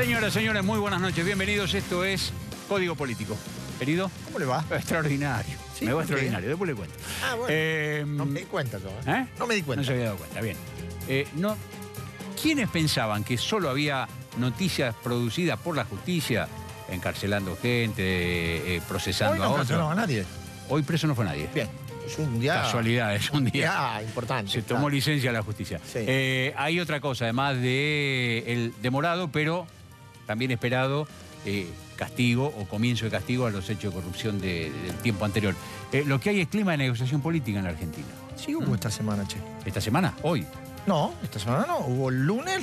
Señoras, señores, muy buenas noches. Bienvenidos. Esto es Código Político. ¿Querido? ¿Cómo le va? Extraordinario. ¿Sí? Me va ¿Por qué? extraordinario. Después le cuento. Ah, bueno. No me di cuenta yo. ¿Eh? No me di cuenta. No se había dado cuenta. Bien. No, ¿quiénes pensaban que solo había noticias producidas por la justicia, encarcelando gente, procesando Hoy no a otros? encarceló a nadie. Hoy preso no fue nadie. Bien. Es un día... Casualidad, es un día. Importante. Se tomó licencia la justicia. Sí. Hay otra cosa, además de el demorado, pero también esperado castigo o comienzo de castigo a los hechos de corrupción del tiempo anterior. Lo que hay es clima de negociación política en la Argentina. Sí hubo esta semana, che. ¿Esta semana? ¿Hoy? No, esta semana no. Hubo el lunes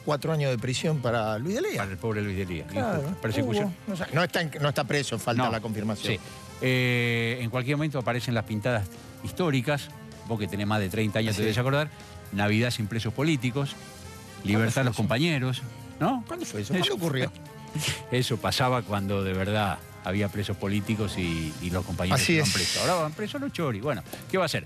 4 años de prisión para Luis Delía. Para el pobre Luis Delía. Claro, Persecución. No está preso, falta No, la confirmación. Sí. En cualquier momento aparecen las pintadas históricas. Vos que tenés más de 30 años Sí. te debes acordar. Navidad sin presos políticos. Libertad a los compañeros. ¿No? ¿Cuándo fue eso? ¿Cuándo ocurrió? Eso pasaba cuando de verdad había presos políticos y los compañeros Así iban es. presos. Ahora van presos los choris. Bueno, ¿qué va a hacer?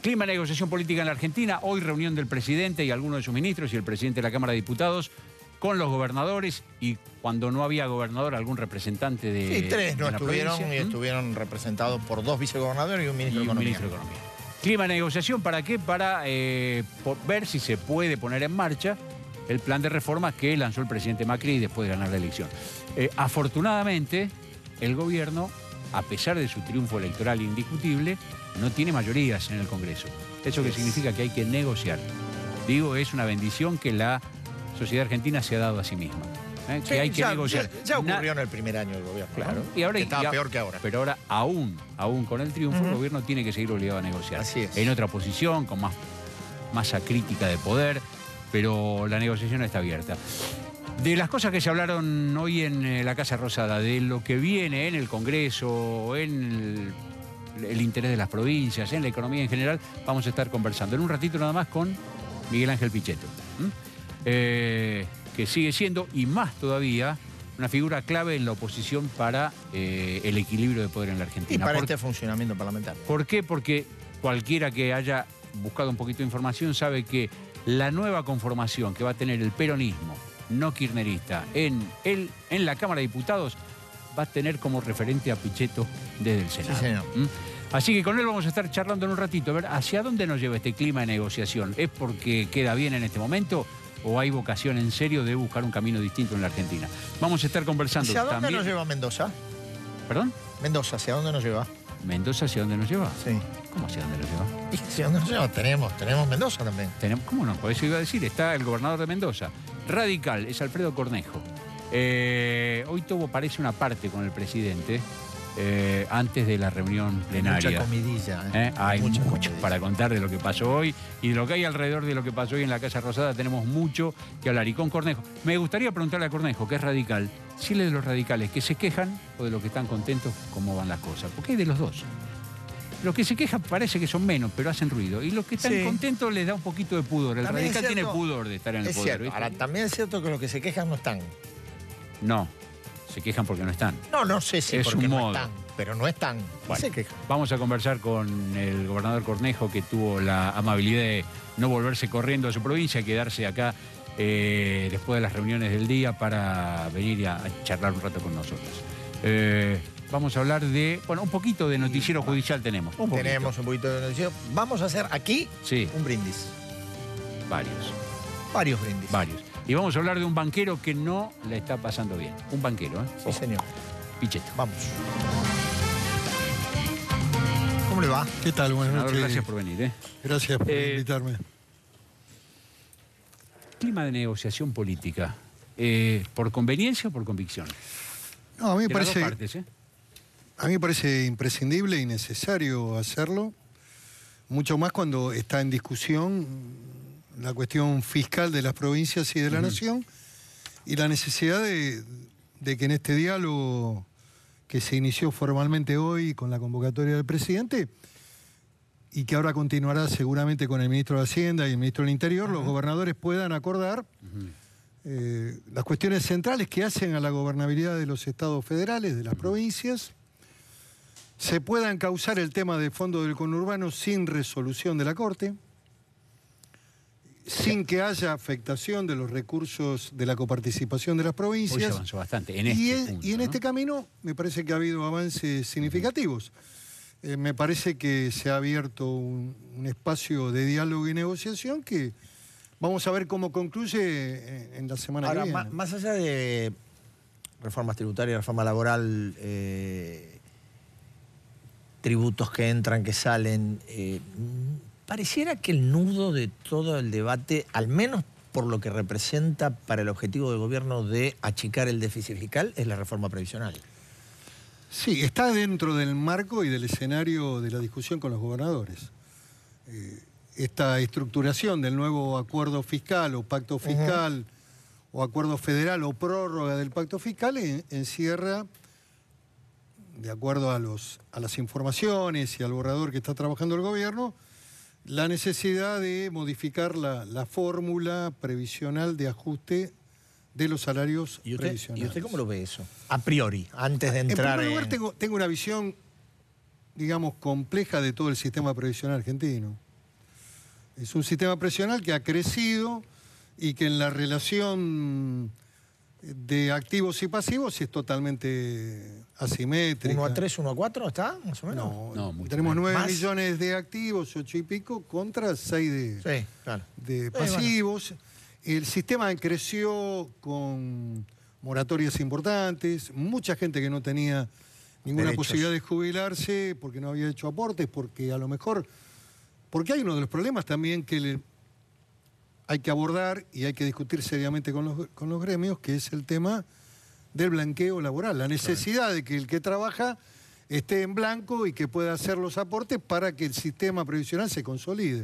Clima de negociación política en la Argentina. Hoy reunión del presidente y algunos de sus ministros y el presidente de la Cámara de Diputados con los gobernadores y cuando no había gobernador, algún representante de Sí, 3 no de la estuvieron provincia. y estuvieron representados por 2 vicegobernadores y un ministro Y de un Economía. ministro de Economía. Clima de negociación, ¿para qué? Para ver si se puede poner en marcha el plan de reformas que lanzó el presidente Macri después de ganar la elección. Afortunadamente, el gobierno, a pesar de su triunfo electoral indiscutible, no tiene mayorías en el Congreso. ¿Eso qué significa? Que hay que negociar. Digo, es una bendición que la sociedad argentina se ha dado a sí misma. Que hay que negociar. Ya ocurrió en el primer año del gobierno. Claro. ¿no? Y ahora Que estaba peor que ahora. Pero ahora, aún con el triunfo, el gobierno tiene que seguir obligado a negociar. Así es. En otra posición, con más masa crítica de poder, pero la negociación está abierta. De las cosas que se hablaron hoy en la Casa Rosada, de lo que viene en el Congreso, en el interés de las provincias, en la economía en general, vamos a estar conversando. En un ratito nada más con Miguel Ángel Pichetto, que sigue siendo, y más todavía, una figura clave en la oposición para el equilibrio de poder en la Argentina. Y para este funcionamiento parlamentario. ¿Por qué? Porque cualquiera que haya buscado un poquito de información sabe que la nueva conformación que va a tener el peronismo no kirchnerista en la Cámara de Diputados va a tener como referente a Pichetto desde el Senado. Sí, señor. Así que con él vamos a estar charlando en un ratito, a ver hacia dónde nos lleva este clima de negociación. ¿Es porque queda bien en este momento o hay vocación en serio de buscar un camino distinto en la Argentina? Vamos a estar conversando ¿Hacia dónde también. nos lleva Mendoza? ¿Perdón? Mendoza, ¿hacia dónde nos lleva? ¿Mendoza hacia dónde nos lleva? Sí. ¿Cómo hacia dónde nos lleva? ¿Y hacia dónde nos lleva? Tenemos Mendoza también. ¿Cómo no? Por eso iba a decir, está el gobernador de Mendoza. Radical, es Alfredo Cornejo. Hoy parece una parte con el presidente antes de la reunión plenaria. Mucha comidilla. Hay Mucha mucho comidilla. para contar de lo que pasó hoy y de lo que hay alrededor de lo que pasó hoy en la Casa Rosada. Tenemos mucho que hablar. Y con Cornejo, me gustaría preguntarle a Cornejo, que es radical, si él es de los radicales que se quejan o de los que están contentos cómo van las cosas. Porque hay de los dos. Los que se quejan parece que son menos, pero hacen ruido. Y los que están Sí. contentos les da un poquito de pudor. El También radical es tiene cierto- pudor de estar en el Es poder. cierto. ¿viste? Ahora, también es cierto que los que se quejan no están. No, se quejan porque no están. No sé si Es porque un no modo. están, pero no están. Bueno, Se quejan. vamos a conversar con el gobernador Cornejo, que tuvo la amabilidad de no volverse corriendo a su provincia, quedarse acá después de las reuniones del día para venir a charlar un rato con nosotros. Vamos a hablar de, un poquito de noticiero judicial tenemos. Un poquito. Tenemos un poquito de noticiero. Vamos a hacer aquí Sí, un brindis. Varios brindis. varios. Y vamos a hablar de un banquero que no la está pasando bien. Un banquero, ¿eh? Sí, Ojo, señor. Pichetto. Vamos. ¿Cómo le va? ¿Qué tal? Buenas Senador, noches. gracias por venir, ¿eh? Gracias por invitarme. Clima de negociación política. ¿Por conveniencia o por convicción? No, a mí me De las dos parece, partes, ¿eh? a mí me parece imprescindible y necesario hacerlo, mucho más cuando está en discusión la cuestión fiscal de las provincias y de la nación y la necesidad de que en este diálogo que se inició formalmente hoy con la convocatoria del presidente y que ahora continuará seguramente con el ministro de Hacienda y el ministro del Interior, los gobernadores puedan acordar las cuestiones centrales que hacen a la gobernabilidad de los estados federales, de las provincias, se pueda encauzar el tema de fondo del conurbano sin resolución de la Corte, sin que haya afectación de los recursos de la coparticipación de las Hoy se provincias. avanzó bastante en Y este punto, en ¿no? este camino me parece que ha habido avances significativos. Me parece que se ha abierto un espacio de diálogo y negociación que vamos a ver cómo concluye en la semana Ahora, que viene. más allá de reformas tributarias, reforma laboral, tributos que entran, que salen, pareciera que el nudo de todo el debate, al menos por lo que representa para el objetivo del gobierno de achicar el déficit fiscal, es la reforma previsional. Sí, está dentro del marco y del escenario de la discusión con los gobernadores. Esta estructuración del nuevo acuerdo fiscal o pacto fiscal o acuerdo federal o prórroga del pacto fiscal encierra, de acuerdo a las informaciones y al borrador que está trabajando el gobierno, la necesidad de modificar la fórmula previsional de ajuste de los salarios previsionales. ¿Y usted cómo lo ve eso? A priori, antes de entrar en primer lugar, tengo una visión, digamos, compleja de todo el sistema previsional argentino. Es un sistema previsional que ha crecido y que en la relación de activos y pasivos es totalmente asimétrica. 1 a 3, 1 a 4, ¿está? Más o menos. No, mucho tenemos menos. 9 ¿Más? millones de activos, 8 y pico, contra 6 Sí, claro. de pasivos. El sistema creció con moratorias importantes, mucha gente que no tenía ninguna Derechos. posibilidad de jubilarse porque no había hecho aportes, porque a lo mejor... Porque hay uno de los problemas también que hay que abordar y hay que discutir seriamente con los gremios, que es el tema del blanqueo laboral. La necesidad de que el que trabaja esté en blanco y que pueda hacer los aportes para que el sistema previsional se consolide.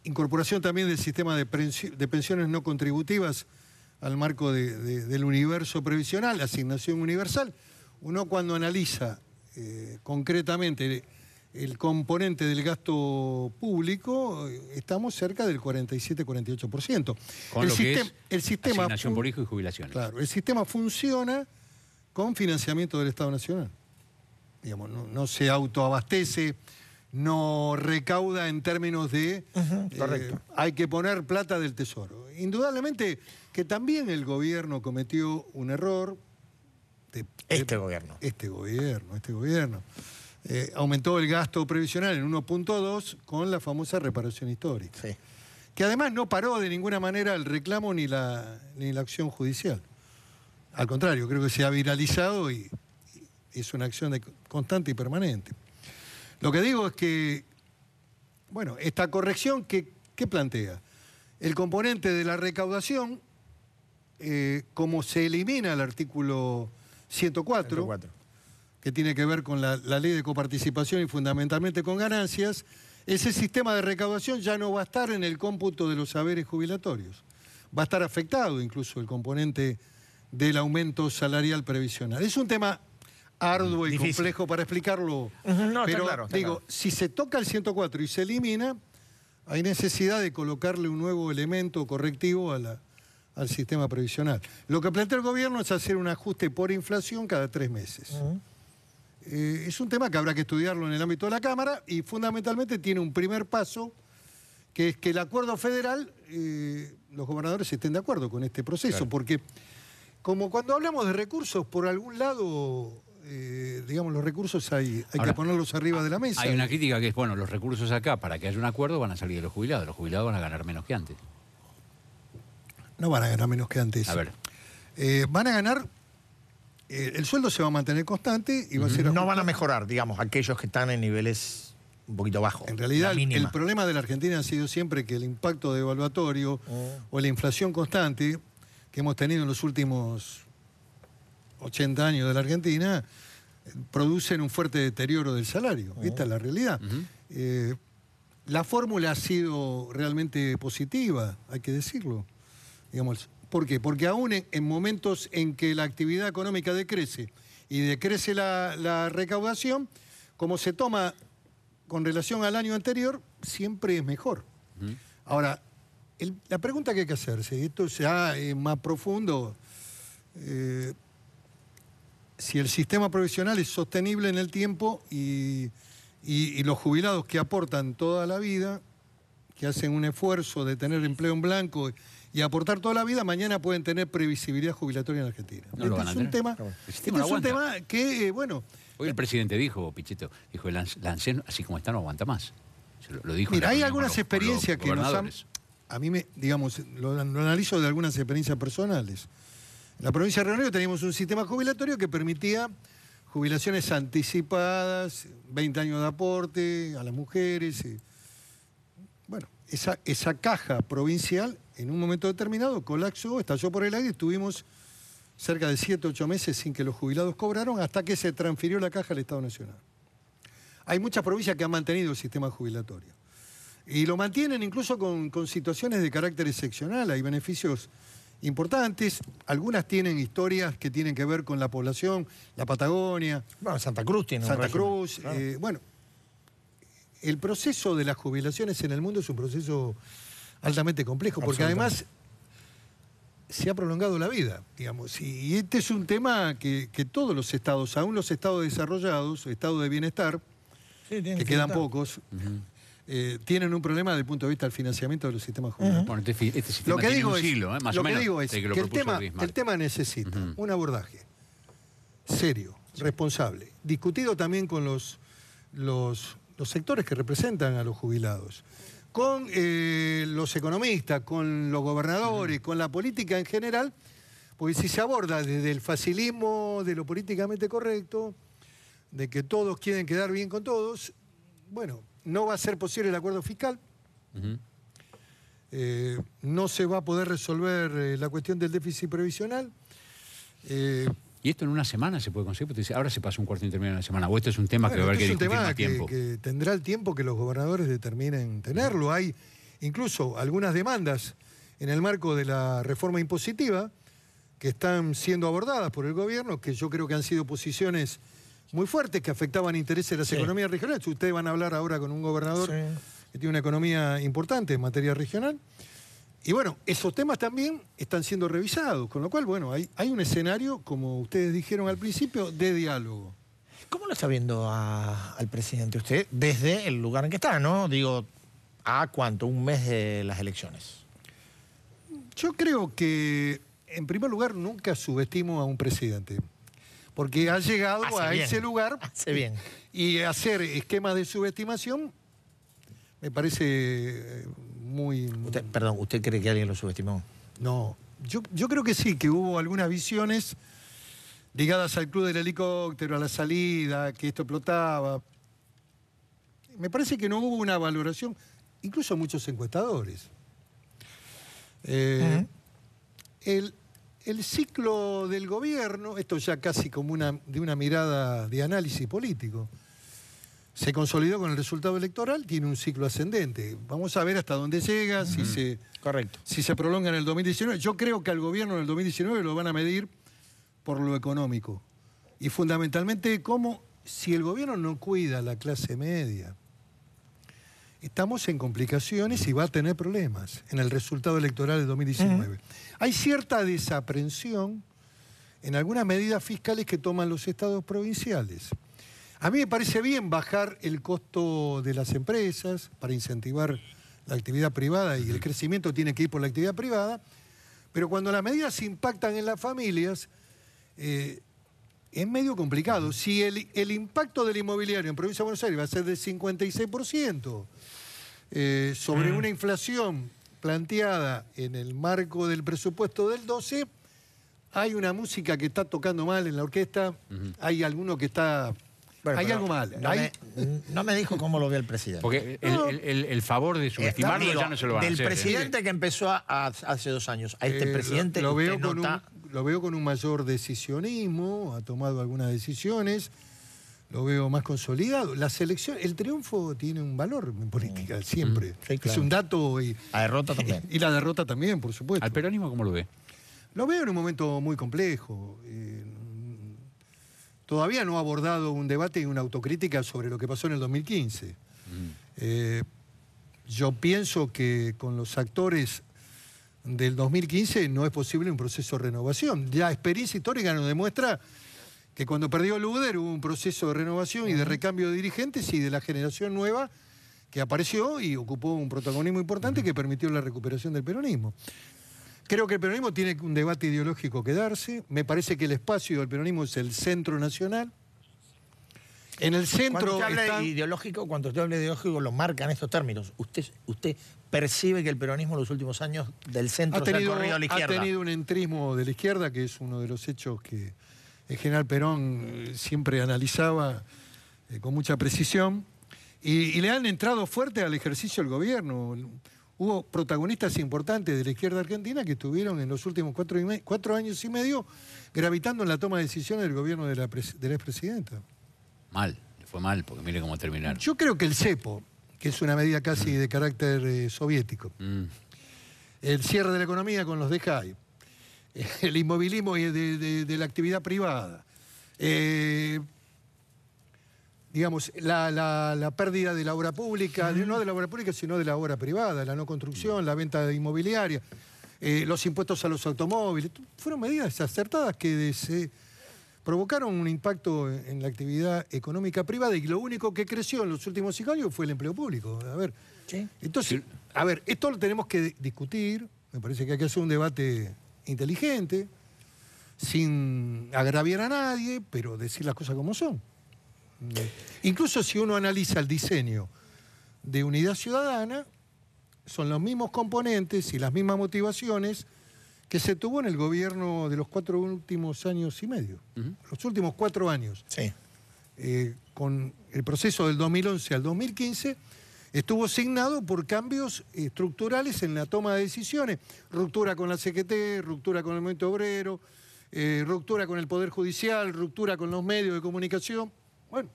Incorporación también del sistema de pensiones no contributivas al marco del universo previsional, asignación universal. Uno cuando analiza concretamente el componente del gasto público, estamos cerca del 47-48%. Con lo que es el sistema asignación por hijo y jubilaciones. Claro, el sistema funciona con financiamiento del Estado Nacional. Digamos, no se autoabastece, no recauda en términos de... correcto. Hay que poner plata del Tesoro. Indudablemente que también el gobierno cometió un error. Este gobierno. Este gobierno. Aumentó el gasto previsional en 1.2 con la famosa reparación histórica. Sí. Que además no paró de ninguna manera el reclamo ni la acción judicial. Al contrario, creo que se ha viralizado y es una acción constante y permanente. Lo que digo es que, bueno, esta corrección, ¿qué plantea? El componente de la recaudación, como se elimina el artículo 104, que tiene que ver con la ley de coparticipación y fundamentalmente con ganancias, ese sistema de recaudación ya no va a estar en el cómputo de los saberes jubilatorios. Va a estar afectado incluso el componente del aumento salarial previsional. Es un tema arduo y difícil, complejo para explicarlo, No, pero está claro, digo, claro. si se toca el 104 y se elimina, hay necesidad de colocarle un nuevo elemento correctivo al sistema previsional. Lo que plantea el gobierno es hacer un ajuste por inflación cada 3 meses. Es un tema que habrá que estudiarlo en el ámbito de la Cámara y fundamentalmente tiene un primer paso, que es que el acuerdo federal, los gobernadores estén de acuerdo con este proceso, Claro. porque como cuando hablamos de recursos, por algún lado, digamos, los recursos hay Ahora, que ponerlos arriba de la mesa. Hay una crítica que es, bueno, los recursos acá, para que haya un acuerdo, van a salir de los jubilados van a ganar menos que antes. No van a ganar menos que antes. A ver. Van a ganar, el sueldo se va a mantener constante y va a ser No ajustado. van a mejorar, digamos, aquellos que están en niveles un poquito bajos. En realidad, la mínima. el problema de la Argentina ha sido siempre que el impacto devaluatorio o la inflación constante que hemos tenido en los últimos 80 años de la Argentina producen un fuerte deterioro del salario. Esta es la realidad. La fórmula ha sido realmente positiva, hay que decirlo. Digamos, ¿por qué? Porque aún en momentos en que la actividad económica decrece y decrece la recaudación, como se toma con relación al año anterior, siempre es mejor. Ahora, la pregunta que hay que hacerse, y esto ya es más profundo, si el sistema provisional es sostenible en el tiempo y los jubilados que aportan toda la vida que hacen un esfuerzo de tener empleo en blanco y aportar toda la vida, mañana pueden tener previsibilidad jubilatoria en Argentina. No lo van a tener. Este es un tema que, bueno... Hoy el presidente dijo, Pichetto, dijo, el ANSES, así como está, no aguanta más. Lo dijo. Mira, hay algunas experiencias que nos han... A mí, digamos, lo analizo de algunas experiencias personales. En la provincia de Río Negro teníamos un sistema jubilatorio que permitía jubilaciones anticipadas, 20 años de aporte a las mujeres. Bueno, esa caja provincial en un momento determinado colapsó, estalló por el aire y estuvimos cerca de 7 o 8 meses sin que los jubilados cobraron hasta que se transfirió la caja al Estado Nacional. Hay muchas provincias que han mantenido el sistema jubilatorio y lo mantienen incluso con situaciones de carácter excepcional. Hay beneficios importantes, algunas tienen historias que tienen que ver con la población, la Patagonia. Bueno, Santa Cruz tiene Santa Cruz, claro. Bueno, el proceso de las jubilaciones en el mundo es un proceso altamente complejo, porque además se ha prolongado la vida, digamos, y este es un tema que todos los estados, aún los estados desarrollados, estados de bienestar, que quedan pocos, tienen un problema desde el punto de vista del financiamiento de los sistemas jubilatorios. Bueno, este sistema tiene un siglo, más o menos, que el tema necesita un abordaje serio, responsable, discutido también con los sectores que representan a los jubilados, con los economistas, con los gobernadores, con la política en general, porque si se aborda desde el facilismo de lo políticamente correcto, de que todos quieren quedar bien con todos, bueno, no va a ser posible el acuerdo fiscal, no se va a poder resolver la cuestión del déficit previsional. ¿Y esto en una semana se puede conseguir? Porque dice, ahora se pasa un cuarto intermedio en una semana. ¿O esto es un tema que va a haber que discutir más tiempo? Que tendrá el tiempo que los gobernadores determinen tenerlo. Hay incluso algunas demandas en el marco de la reforma impositiva que están siendo abordadas por el gobierno, que yo creo que han sido posiciones muy fuertes que afectaban intereses de las economías regionales. Ustedes van a hablar ahora con un gobernador que tiene una economía importante en materia regional. Y bueno, esos temas también están siendo revisados, con lo cual, bueno, hay un escenario, como ustedes dijeron al principio, de diálogo. ¿Cómo lo está viendo al presidente usted desde el lugar en que está, no? Digo, ¿a cuánto? ¿Un mes de las elecciones? Yo creo que, en primer lugar, nunca subestimo a un presidente. Porque ha llegado ese lugar y hacer esquemas de subestimación me parece muy... Perdón, ¿usted cree que alguien lo subestimó? No, yo creo que sí, que hubo algunas visiones ligadas al club del helicóptero, a la salida, que esto explotaba. Me parece que no hubo una valoración, incluso muchos encuestadores. El ciclo del gobierno, esto ya casi como de una mirada de análisis político, se consolidó con el resultado electoral, tiene un ciclo ascendente. Vamos a ver hasta dónde llega, si se prolonga en el 2019. Yo creo que al gobierno en el 2019 lo van a medir por lo económico. Y fundamentalmente, si el gobierno no cuida a la clase media, estamos en complicaciones y va a tener problemas en el resultado electoral de 2019. Hay cierta desaprensión en algunas medidas fiscales que toman los estados provinciales. A mí me parece bien bajar el costo de las empresas para incentivar la actividad privada y el crecimiento tiene que ir por la actividad privada, pero cuando las medidas impactan en las familias, es medio complicado. Si el impacto del inmobiliario en Provincia de Buenos Aires va a ser del 56%, sobre una inflación planteada en el marco del presupuesto del 12, hay una música que está tocando mal en la orquesta, hay alguno que está... Bueno, hay algo mal. No me dijo cómo lo ve el presidente. Porque el favor de subestimarlo ya no se lo van a hacer. Del presidente que empezó hace 2 años a este presidente... Lo veo con un mayor decisionismo, ha tomado algunas decisiones, lo veo más consolidado. La selección, el triunfo tiene un valor en política, siempre. Sí, claro. Es un dato. La derrota también. Y la derrota también, por supuesto. ¿Al peronismo cómo lo ve? Lo veo en un momento muy complejo. Todavía no ha abordado un debate y una autocrítica sobre lo que pasó en el 2015. Yo pienso que con los actores del 2015 no es posible un proceso de renovación. La experiencia histórica nos demuestra que cuando perdió Luder hubo un proceso de renovación y de recambio de dirigentes y de la generación nueva que apareció y ocupó un protagonismo importante que permitió la recuperación del peronismo. Creo que el peronismo tiene un debate ideológico que darse. Me parece que el espacio del peronismo es el centro nacional. En el centro cuando usted habla ideológico, lo marcan estos términos. ¿Usted percibe que el peronismo en los últimos años del centro se ha corrido a la izquierda? Ha tenido un entrismo de la izquierda, que es uno de los hechos que el general Perón siempre analizaba con mucha precisión. Y le han entrado fuerte al ejercicio del gobierno. Hubo protagonistas importantes de la izquierda argentina que estuvieron en los últimos 4 años y medio gravitando en la toma de decisiones del gobierno de la expresidenta. Mal, le fue mal, porque mire cómo terminaron. Yo creo que el cepo, que es una medida casi de carácter soviético, el cierre de la economía con los DEJAI, el inmovilismo de la actividad privada, digamos, la pérdida de la obra pública, no de la obra pública, sino de la obra privada, la no construcción, la venta inmobiliaria, los impuestos a los automóviles, fueron medidas acertadas que provocaron un impacto en la actividad económica privada y lo único que creció en los últimos 5 años fue el empleo público. A ver, ¿sí? Entonces, a ver, esto lo tenemos que discutir, me parece que hay que hacer un debate inteligente, sin agraviar a nadie, pero decir las cosas como son. Incluso si uno analiza el diseño de Unidad Ciudadana, son los mismos componentes y las mismas motivaciones que se tuvo en el gobierno de los 4 últimos años y medio. Los últimos 4 años. Sí. Con el proceso del 2011 al 2015, estuvo signado por cambios estructurales en la toma de decisiones. Ruptura con la CGT, ruptura con el movimiento obrero, ruptura con el Poder Judicial, ruptura con los medios de comunicación. Bueno,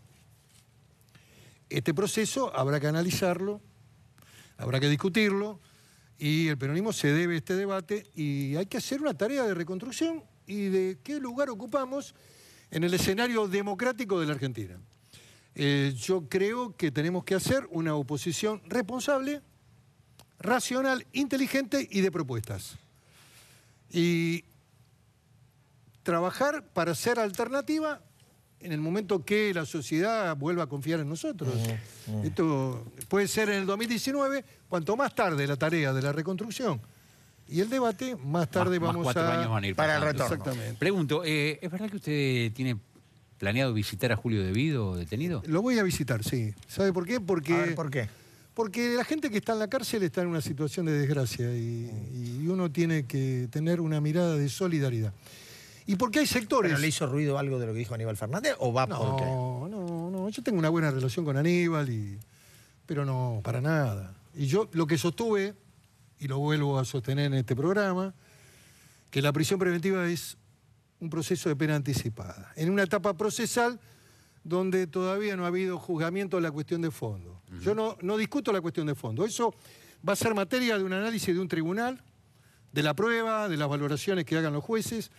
este proceso habrá que analizarlo, habrá que discutirlo, y el peronismo se debe a este debate y hay que hacer una tarea de reconstrucción y de qué lugar ocupamos en el escenario democrático de la Argentina. Yo creo que tenemos que hacer una oposición responsable, racional, inteligente y de propuestas. Y trabajar para ser alternativa en el momento que la sociedad vuelva a confiar en nosotros. Esto puede ser en el 2019, cuanto más tarde la tarea de la reconstrucción y el debate, más tarde vamos 4 años van a ir para el pasando. retorno. Exactamente. Pregunto, ¿es verdad que usted tiene planeado visitar a Julio Devido detenido? Lo voy a visitar, sí. ¿Sabe por qué? Porque, A ver, ¿por qué? Porque la gente que está en la cárcel está en una situación de desgracia y uno tiene que tener una mirada de solidaridad. Y porque hay sectores... ¿Pero le hizo ruido algo de lo que dijo Aníbal Fernández o va por qué? No. Yo tengo una buena relación con Aníbal, pero no, para nada. Y yo lo que sostuve, y lo vuelvo a sostener en este programa, que la prisión preventiva es un proceso de pena anticipada. En una etapa procesal donde todavía no ha habido juzgamiento de la cuestión de fondo. Yo no discuto la cuestión de fondo. Eso va a ser materia de un análisis de un tribunal, de la prueba, de las valoraciones que hagan los jueces,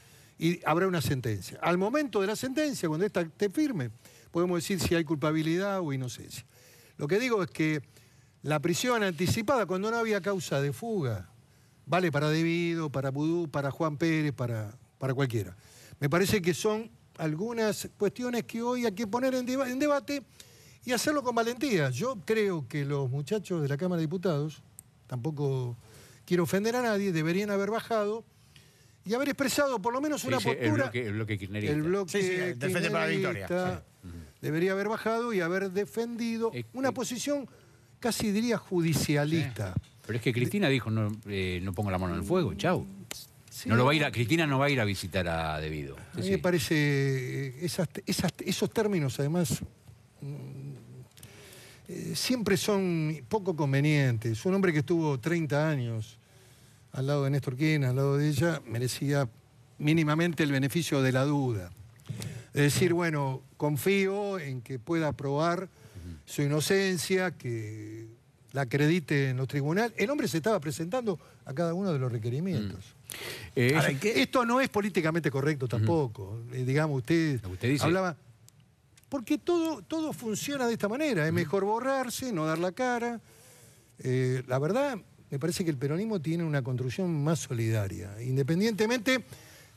y habrá una sentencia. Al momento de la sentencia, cuando esta esté firme, podemos decir si hay culpabilidad o inocencia. Lo que digo es que la prisión anticipada, cuando no había causa de fuga, vale para Devido, para Vudú, para Juan Pérez, para cualquiera. Me parece que son algunas cuestiones que hoy hay que poner en debate y hacerlo con valentía. Yo creo que los muchachos de la Cámara de Diputados, tampoco quiero ofender a nadie, deberían haber bajado y haber expresado por lo menos una postura. El bloque kirchnerista. El bloque Defende para la victoria. Debería haber bajado y haber defendido una posición, casi diría, judicialista. Pero es que Cristina dijo, no pongo la mano en el fuego, chau. Sí, Cristina no va a ir a visitar a Devido. A mí me parece, esos términos además siempre son poco convenientes. Un hombre que estuvo 30 años al lado de Néstor Kirchner, al lado de ella, merecía mínimamente el beneficio de la duda. Es decir, bueno, confío en que pueda probar su inocencia, que la acredite en los tribunales. El hombre se estaba presentando a cada uno de los requerimientos. Ahora, esto no es políticamente correcto tampoco. Digamos, usted dice. hablaba... Porque todo funciona de esta manera. Es mejor borrarse, no dar la cara. La verdad, me parece que el peronismo tiene una construcción más solidaria, independientemente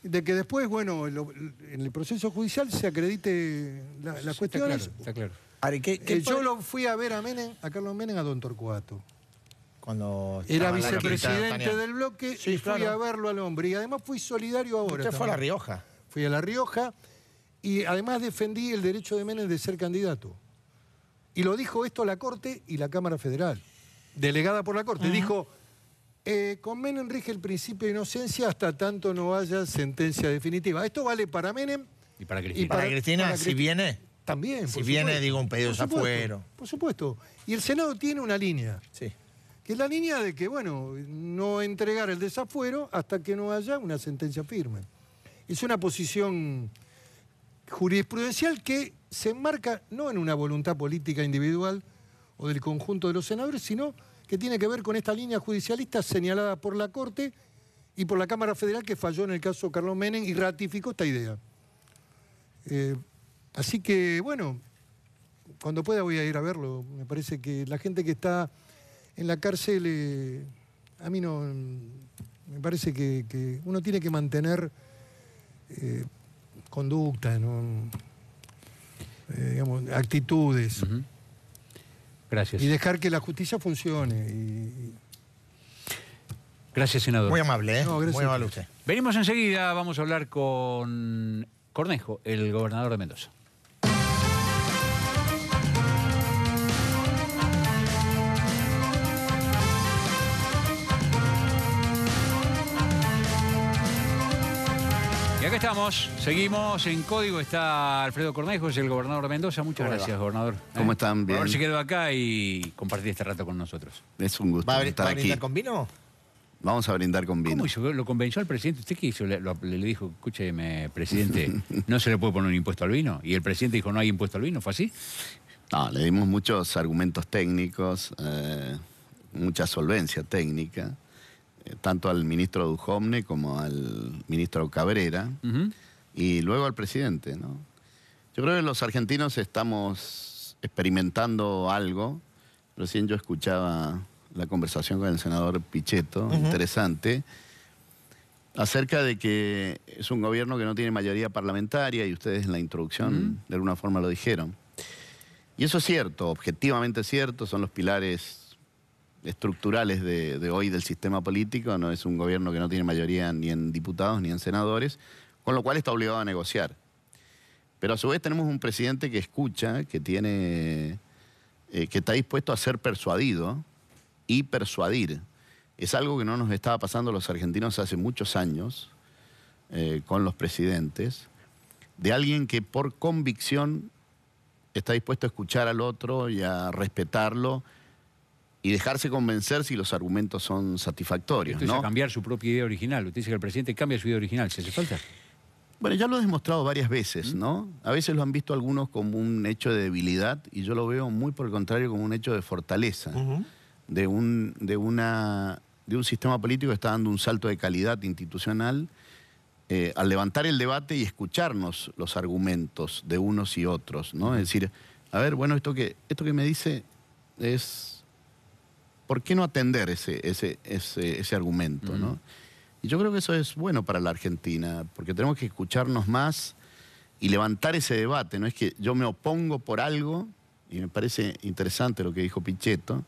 de que después, bueno, en el proceso judicial se acredite las cuestiones. Está claro. Ari, Yo lo fui a ver a Carlos Menem, a Don Torcuato. Cuando Era estaba en la vicepresidente quinta, del bloque, Sí, y fui claro. a verlo al hombre. Y además fui solidario ahora. Usted fue a La también. Rioja. Fui a La Rioja y además defendí el derecho de Menem de ser candidato. Y lo dijo esto la Corte y la Cámara Federal, delegada por la Corte. Dijo, con Menem rige el principio de inocencia hasta tanto no haya sentencia definitiva. Esto vale para Menem Y para y Cristina. Para Cristina, para si viene, también. si por viene, supuesto. digo, un pedido de Por supuesto, desafuero. Por supuesto. Y el Senado tiene una línea, Sí. que es la línea de que, bueno, no entregar el desafuero hasta que no haya una sentencia firme. Es una posición jurisprudencial que se enmarca no en una voluntad política individual o del conjunto de los senadores, sino que tiene que ver con esta línea judicialista señalada por la Corte y por la Cámara Federal, que falló en el caso Carlos Menem y ratificó esta idea. Así que, bueno, cuando pueda voy a ir a verlo. Me parece que la gente que está en la cárcel, a mí no... Me parece que uno tiene que mantener conducta, ¿no? Digamos, actitudes, Gracias. y dejar que la justicia funcione. Gracias, senador. Muy amable, ¿eh? No, gracias. Muy amable usted. Venimos enseguida, vamos a hablar con Cornejo, el gobernador de Mendoza. Y acá estamos, seguimos en Código, está Alfredo Cornejo, es el gobernador de Mendoza. Muchas ¿Cómo gracias, va? gobernador. ¿Cómo están? Por haber Bien. se quedó acá y compartir este rato con nosotros. Es un gusto ¿Va a estar aquí. brindar con vino? Vamos a brindar con vino. ¿Cómo hizo? ¿Lo convenció al presidente? ¿Usted qué hizo? Le dijo, escúcheme, presidente, ¿no se le puede poner un impuesto al vino? Y el presidente dijo, no hay impuesto al vino, ¿fue así? No, le dimos muchos argumentos técnicos, mucha solvencia técnica, tanto al ministro Dujovne como al ministro Cabrera, y luego al presidente, ¿no? Yo creo que los argentinos estamos experimentando algo. Recién yo escuchaba la conversación con el senador Pichetto, interesante, acerca de que es un gobierno que no tiene mayoría parlamentaria, y ustedes en la introducción de alguna forma lo dijeron. Y eso es cierto, objetivamente cierto, son los pilares estructurales de hoy del sistema político. No es un gobierno que no tiene mayoría ni en diputados ni en senadores, con lo cual está obligado a negociar. Pero a su vez tenemos un presidente que escucha, que tiene, que está dispuesto a ser persuadido y persuadir. Es algo que no nos estaba pasando a los argentinos hace muchos años con los presidentes, de alguien que por convicción está dispuesto a escuchar al otro y a respetarlo y dejarse convencer si los argumentos son satisfactorios, Usted dice ¿no? cambiar su propia idea original. Usted dice que el presidente cambia su idea original. ¿Se hace falta? Bueno, ya lo he demostrado varias veces, ¿no? A veces lo han visto algunos como un hecho de debilidad, y yo lo veo muy por el contrario como un hecho de fortaleza, de un sistema político que está dando un salto de calidad institucional al levantar el debate y escucharnos los argumentos de unos y otros, ¿no? Es decir, a ver, bueno, esto que me dice es... ¿Por qué no atender ese argumento, ¿no? Y yo creo que eso es bueno para la Argentina, porque tenemos que escucharnos más y levantar ese debate. No es que yo me opongo por algo, y me parece interesante lo que dijo Pichetto,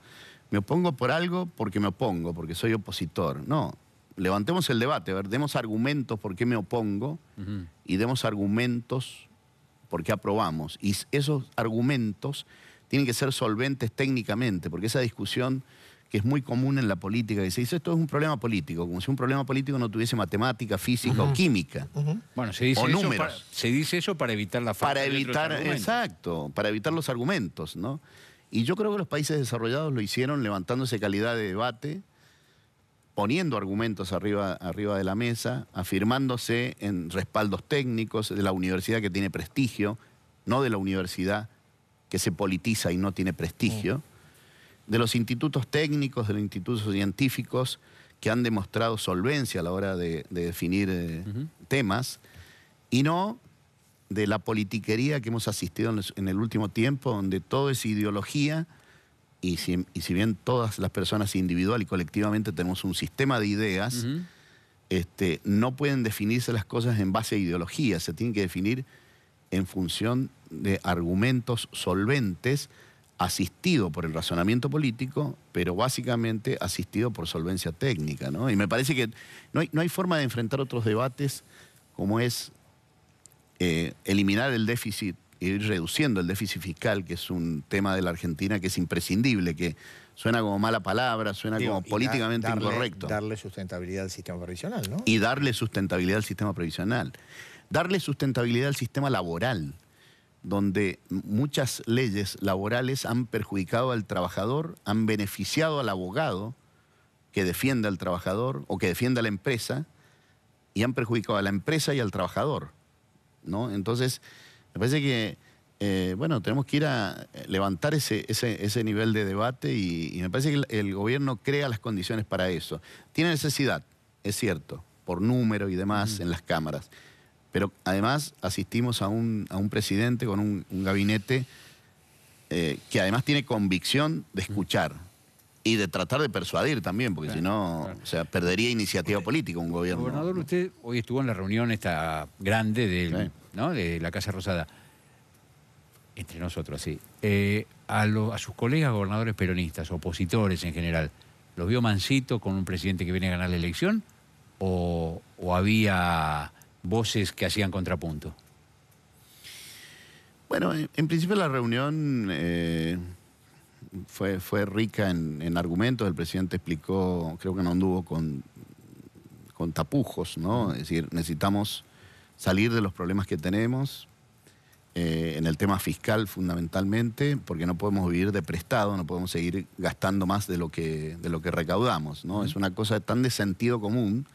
me opongo por algo porque me opongo, porque soy opositor. No, levantemos el debate, a ver, demos argumentos por qué me opongo y demos argumentos por qué aprobamos. Y esos argumentos tienen que ser solventes técnicamente, porque esa discusión que es muy común en la política, que se dice esto es un problema político, como si un problema político no tuviese matemática, física o química. Bueno, se dice, O eso números. para, se dice eso para evitar la falta Para de otros evitar, argumentos. exacto, para evitar los argumentos, ¿no? Y yo creo que los países desarrollados lo hicieron levantándose calidad de debate, poniendo argumentos arriba de la mesa, afirmándose en respaldos técnicos de la universidad que tiene prestigio, no de la universidad que se politiza y no tiene prestigio, de los institutos técnicos, de los institutos científicos que han demostrado solvencia a la hora de definir temas, y no de la politiquería que hemos asistido en el último tiempo, donde todo es ideología, y si bien todas las personas individual y colectivamente tenemos un sistema de ideas, no pueden definirse las cosas en base a ideología, se tienen que definir en función de argumentos solventes, asistido por el razonamiento político, pero básicamente asistido por solvencia técnica, ¿no? Y me parece que no hay forma de enfrentar otros debates como es eliminar el déficit, ir reduciendo el déficit fiscal, que es un tema de la Argentina que es imprescindible, que suena como mala palabra, suena como políticamente incorrecto. Darle sustentabilidad al sistema previsional, ¿no? Y darle sustentabilidad al sistema previsional. Darle sustentabilidad al sistema laboral, donde muchas leyes laborales han perjudicado al trabajador, han beneficiado al abogado que defiende al trabajador o que defiende a la empresa, y han perjudicado a la empresa y al trabajador, ¿no? Entonces, me parece que, bueno, tenemos que ir a levantar ese nivel de debate y me parece que el gobierno crea las condiciones para eso. Tiene necesidad, es cierto, por número y demás en las cámaras. Pero además asistimos a un presidente con un gabinete que además tiene convicción de escuchar y de tratar de persuadir también, porque si no, o sea, perdería iniciativa política un gobierno. Gobernador, usted hoy estuvo en la reunión esta grande ¿no? de la Casa Rosada. Entre nosotros, sí. A sus colegas gobernadores peronistas, opositores en general, ¿los vio mansito con un presidente que viene a ganar la elección? ¿O había voces que hacían contrapunto? Bueno, en principio la reunión fue rica en argumentos. El presidente explicó, creo que no anduvo con tapujos, ¿no? Es decir, necesitamos salir de los problemas que tenemos, en el tema fiscal fundamentalmente, porque no podemos vivir de prestado, no podemos seguir gastando más de lo que recaudamos, ¿no? Es una cosa tan de sentido común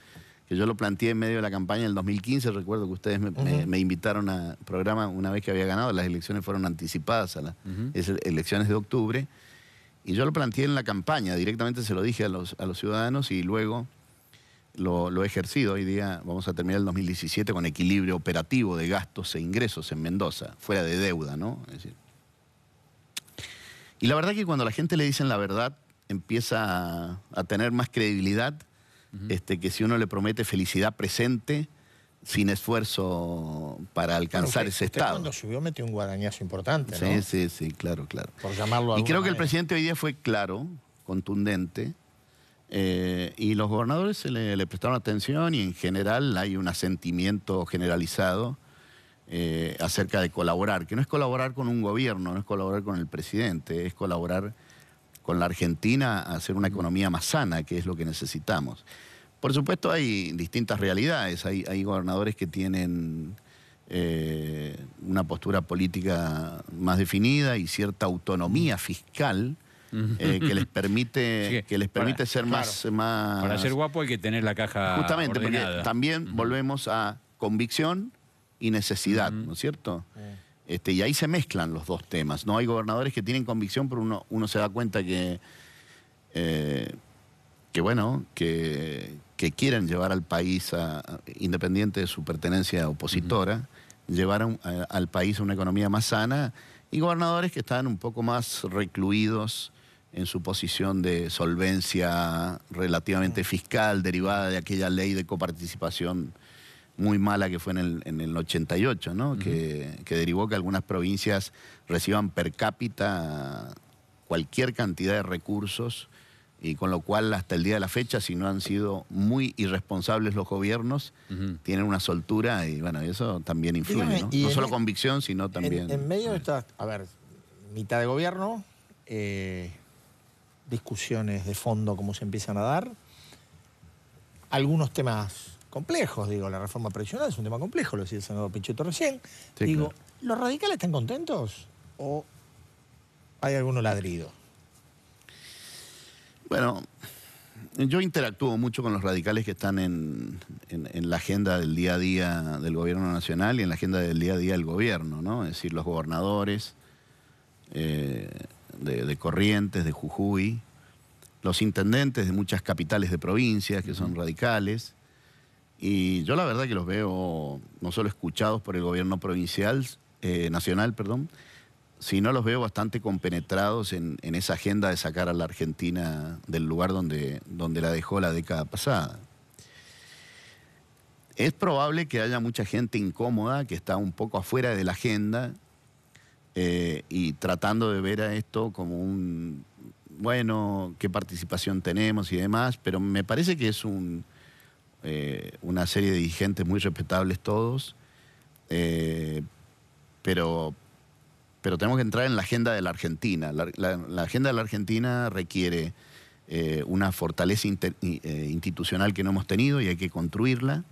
que yo lo planteé en medio de la campaña del 2015. Recuerdo que ustedes me invitaron a programa una vez que había ganado. Las elecciones fueron anticipadas a las elecciones de octubre. Y yo lo planteé en la campaña, directamente se lo dije a los ciudadanos y luego lo he ejercido. Hoy día vamos a terminar el 2017 con equilibrio operativo de gastos e ingresos en Mendoza, fuera de deuda, ¿no? Es decir, y la verdad que cuando a la gente le dicen la verdad, empieza a tener más credibilidad. Que si uno le promete felicidad presente, sin esfuerzo para alcanzar ese estado. Cuando subió metió un guadañazo importante, ¿no? Sí, claro. Por llamarlo y creo que el presidente hoy día fue claro, contundente, y los gobernadores le prestaron atención y en general hay un asentimiento generalizado acerca de colaborar, que no es colaborar con un gobierno, no es colaborar con el presidente, es colaborar con la Argentina a hacer una economía más sana, que es lo que necesitamos. Por supuesto hay distintas realidades, hay gobernadores que tienen una postura política más definida y cierta autonomía fiscal que les permite, ser más... Para ser guapo hay que tener la caja justamente, ordenada. porque también volvemos a convicción y necesidad, ¿no es cierto? Y ahí se mezclan los dos temas. No hay gobernadores que tienen convicción, pero uno se da cuenta que quieren llevar al país, independiente de su pertenencia opositora, llevar al país a una economía más sana, y gobernadores que están un poco más recluidos en su posición de solvencia relativamente fiscal, derivada de aquella ley de coparticipación muy mala que fue en el 88, ¿no? Que derivó que algunas provincias reciban per cápita cualquier cantidad de recursos, y con lo cual hasta el día de la fecha, si no han sido muy irresponsables los gobiernos, tienen una soltura, y bueno, eso también influye, ¿no? No solo convicción, sino también... En medio de esta, mitad de gobierno, discusiones de fondo como se empiezan a dar, algunos temas complejos, la reforma previsional es un tema complejo, lo decía el senador Pichetto recién. Sí, claro. ¿Los radicales están contentos o hay alguno ladrido? Bueno, yo interactúo mucho con los radicales que están en la agenda del día a día del gobierno nacional y en la agenda del día a día del gobierno, ¿no? Es decir, los gobernadores de Corrientes, de Jujuy, los intendentes de muchas capitales de provincias que son radicales. Y yo la verdad que los veo no solo escuchados por el gobierno nacional, sino los veo bastante compenetrados en esa agenda de sacar a la Argentina del lugar donde la dejó la década pasada. Es probable que haya mucha gente incómoda, que está un poco afuera de la agenda y tratando de ver a esto como un, bueno, qué participación tenemos y demás, pero me parece que es una serie de dirigentes muy respetables todos, pero tenemos que entrar en la agenda de la Argentina. La agenda de la Argentina requiere una fortaleza institucional que no hemos tenido y hay que construirla.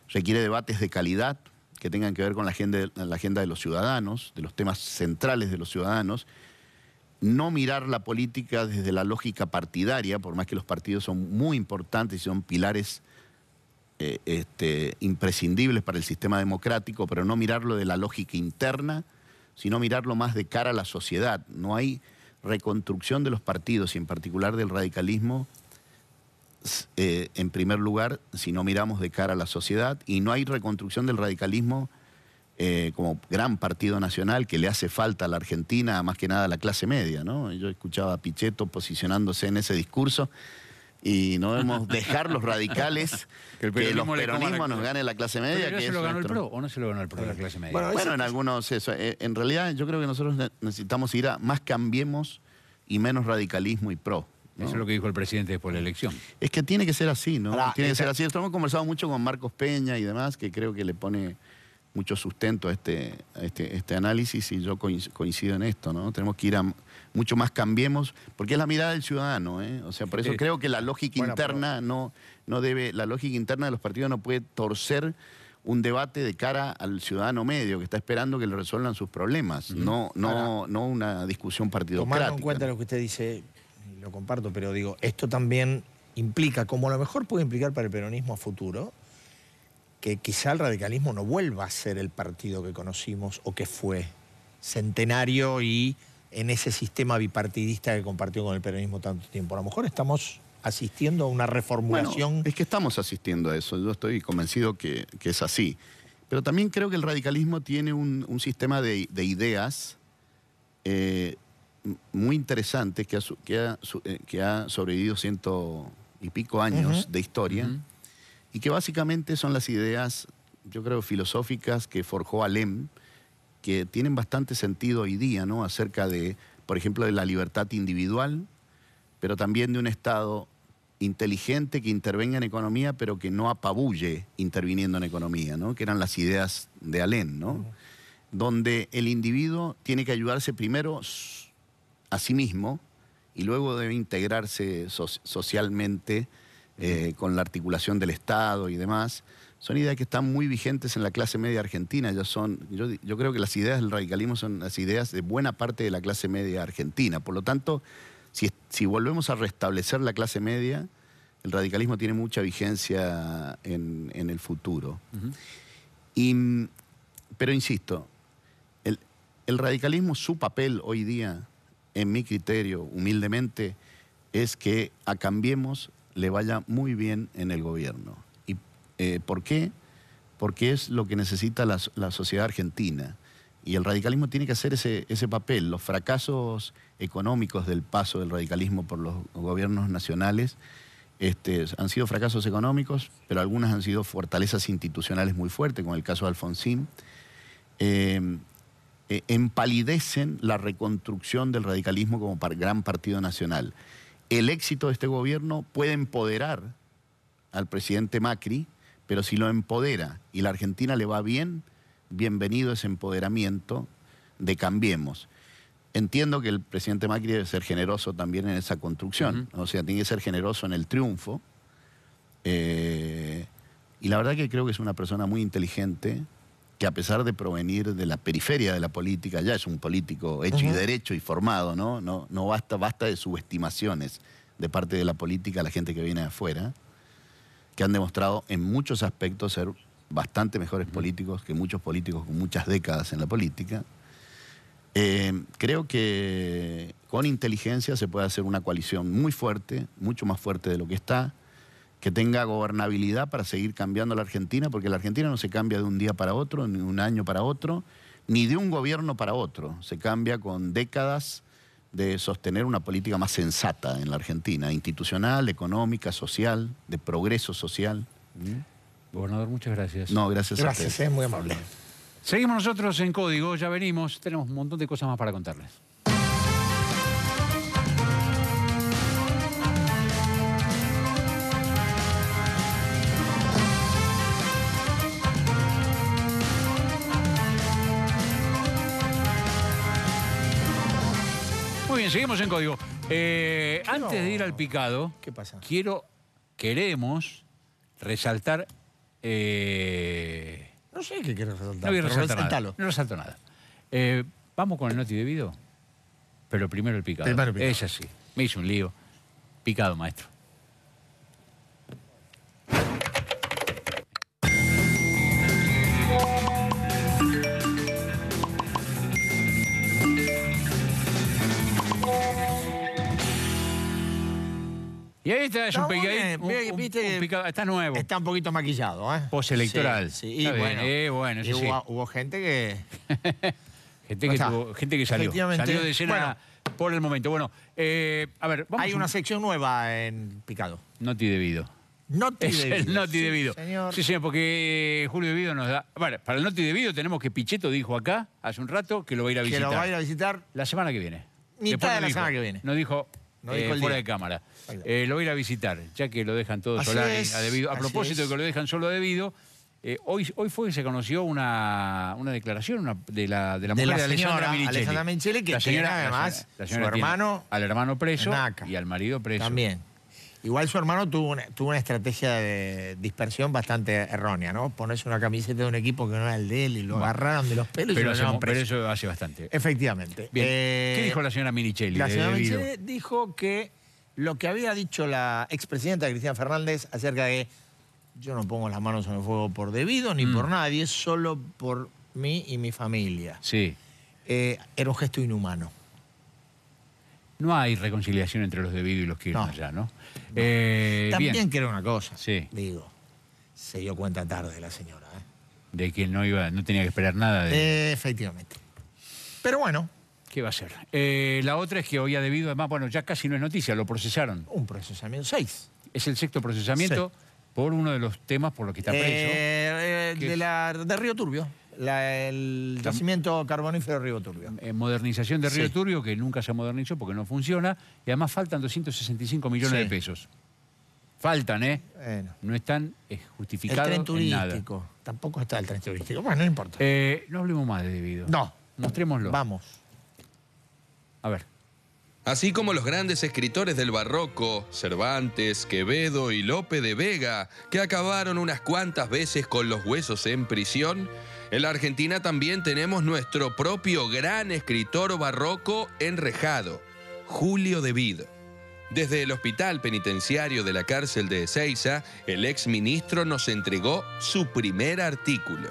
Requiere debates de calidad que tengan que ver con la agenda de los ciudadanos, de los temas centrales de los ciudadanos. No mirar la política desde la lógica partidaria, por más que los partidos son muy importantes y son pilares imprescindibles para el sistema democrático, pero no mirarlo de la lógica interna, sino mirarlo más de cara a la sociedad. No hay reconstrucción de los partidos y en particular del radicalismo, en primer lugar, si no miramos de cara a la sociedad, y no hay reconstrucción del radicalismo como gran partido nacional que le hace falta a la Argentina, más que nada a la clase media, ¿no? Yo escuchaba a Pichetto posicionándose en ese discurso y no debemos dejar los radicales que los peronismos nos gane la clase media. ¿Pero que se lo ganó nuestro... el PRO o no se lo ganó el PRO la clase media? Bueno, en algunos eso. En realidad yo creo que nosotros necesitamos ir a más Cambiemos y menos radicalismo y PRO. ¿no? Eso es lo que dijo el presidente después de la elección. Es que tiene que ser así, ¿no? Ahora, tiene que ser así. Esto hemos conversado mucho con Marcos Peña y demás, que creo que le pone mucho sustento a este análisis y yo coincido en esto, ¿no? Tenemos que ir a mucho más Cambiemos, porque es la mirada del ciudadano, ¿eh? O sea, por eso creo que la lógica interna no debe, la lógica interna de los partidos no puede torcer un debate de cara al ciudadano medio que está esperando que le resuelvan sus problemas, no una discusión partidocrática. Tomando en cuenta lo que usted dice, lo comparto, pero digo, esto también implica, como a lo mejor puede implicar para el peronismo a futuro, que quizá el radicalismo no vuelva a ser el partido que conocimos o que fue centenario y en ese sistema bipartidista que compartió con el peronismo tanto tiempo. A lo mejor estamos asistiendo a una reformulación. Bueno, es que estamos asistiendo a eso, yo estoy convencido que es así. Pero también creo que el radicalismo tiene un sistema de ideas muy interesante que ha sobrevivido 100 y pico años de historia. Y que básicamente son las ideas, yo creo, filosóficas que forjó Alem, que tienen bastante sentido hoy día, ¿no? Acerca de, por ejemplo, de la libertad individual, pero también de un Estado inteligente que intervenga en economía, pero que no apabulle interviniendo en economía, ¿no? Que eran las ideas de Alem, ¿no? Donde el individuo tiene que ayudarse primero a sí mismo y luego debe integrarse socialmente con la articulación del Estado y demás. Son ideas que están muy vigentes en la clase media argentina. Yo creo que las ideas del radicalismo son las ideas de buena parte de la clase media argentina. Por lo tanto, si volvemos a restablecer la clase media, el radicalismo tiene mucha vigencia en el futuro. Pero insisto, el radicalismo, su papel hoy día, en mi criterio, humildemente, es que a Cambiemos le vaya muy bien en el gobierno. ¿Y por qué? Porque es lo que necesita la sociedad argentina. Y el radicalismo tiene que hacer ese papel. Los fracasos económicos del paso del radicalismo por los gobiernos nacionales han sido fracasos económicos, pero algunas han sido fortalezas institucionales muy fuertes, como el caso de Alfonsín. Empalidecen la reconstrucción del radicalismo como gran partido nacional. El éxito de este gobierno puede empoderar al presidente Macri, pero si lo empodera y la Argentina le va bien, bienvenido ese empoderamiento de Cambiemos. Entiendo que el presidente Macri debe ser generoso también en esa construcción, o sea, tiene que ser generoso en el triunfo. Y la verdad que creo que es una persona muy inteligente, que a pesar de provenir de la periferia de la política, ya es un político hecho y derecho y formado, ¿no? No basta de subestimaciones de parte de la política a la gente que viene de afuera, que han demostrado en muchos aspectos ser bastante mejores políticos que muchos políticos con muchas décadas en la política. Creo que con inteligencia se puede hacer una coalición muy fuerte, mucho más fuerte de lo que está, que tenga gobernabilidad para seguir cambiando la Argentina, porque la Argentina no se cambia de un día para otro, ni de un año para otro, ni de un gobierno para otro. Se cambia con décadas de sostener una política más sensata en la Argentina, institucional, económica, social, de progreso social. Gobernador, muchas gracias. No, gracias a Gracias, ustedes. muy amable. Seguimos nosotros en Código, ya venimos, tenemos un montón de cosas más para contarles. Muy bien, seguimos en Código. Antes de ir al picado, ¿Qué pasa? queremos resaltar... No sé qué quieres resaltar. No voy a pero resaltar nada. resaltalo. No resalto nada. Vamos con el noti debido, pero primero el picado. Primero el picado. Es así. Me hizo un lío. Picado, maestro. Y ahí está, es un Está muy picadito. bien, viste, Está nuevo. Está un poquito maquillado, ¿eh? Postelectoral. Sí, sí. Y Está bien, bueno, bueno, y sí, sí. hubo gente que... Gente que salió. Efectivamente. Salió de escena Bueno. por el momento. Bueno, a ver, vamos. Hay una sección nueva en Picado. Noti debido. Noti Es debido. el noti Sí, debido. señor. Sí, señor, porque Julio Debido nos da... Bueno, para el noti debido tenemos que Pichetto dijo acá, hace un rato, que lo va a ir a Que visitar. lo va a ir a visitar. La semana que viene. Mitad Después de nos la dijo, semana que viene. Nos dijo, No dijo el fuera día. de cámara. Ahí va. Lo va a ir a visitar, ya que lo dejan todo Así Solari es, a Debido. A así propósito es. de que lo dejan solo a Debido, hoy fue que se conoció una declaración de la mujer de Alessandra señora Minichelli. Alessandra Minichelli, que La señora, tiene además la su señora tiene hermano al hermano preso en ACA. y al marido preso. También. Igual su hermano tuvo una estrategia de dispersión bastante errónea, ¿no? Ponerse una camiseta de un equipo que no era el de él y lo agarraron de los pelos y Pero, lo llevaron pero preso. eso hace bastante. Efectivamente. Bien. ¿Qué dijo la señora Minichelli? La de señora Debido? Michele dijo que lo que había dicho la expresidenta Cristina Fernández acerca de yo no pongo las manos en el fuego por Debido ni por nadie, solo por mí y mi familia. Sí. Era un gesto inhumano. No hay reconciliación entre los Debido y los Kirchner No. ya, ¿no? También Bien. que era una cosa. Sí. Digo, se dio cuenta tarde la señora. De que no tenía que esperar nada de... Efectivamente. Pero bueno, ¿Qué va a hacer? La otra es que hoy ha Debido, además, bueno, ya casi no es noticia, lo procesaron. un procesamiento 6. Es el sexto procesamiento por uno de los temas por los que está preso. De Río Turbio. El yacimiento carbonífero de Río Turbio. Modernización de Río Sí. Turbio, que nunca se modernizó porque no funciona, y además faltan 265 millones Sí. de pesos. Faltan, ¿eh? Bueno. No están El justificados tren en nada. turístico. Tampoco está el tren turístico. Bueno, no importa. No hablemos más de Debido. No. Mostrémoslo. Vamos. A ver. Así como los grandes escritores del barroco, Cervantes, Quevedo y Lope de Vega, que acabaron unas cuantas veces con los huesos en prisión, en la Argentina también tenemos nuestro propio gran escritor barroco enrejado, Julio Debido. Desde el hospital penitenciario de la cárcel de Ezeiza, el exministro nos entregó su primer artículo.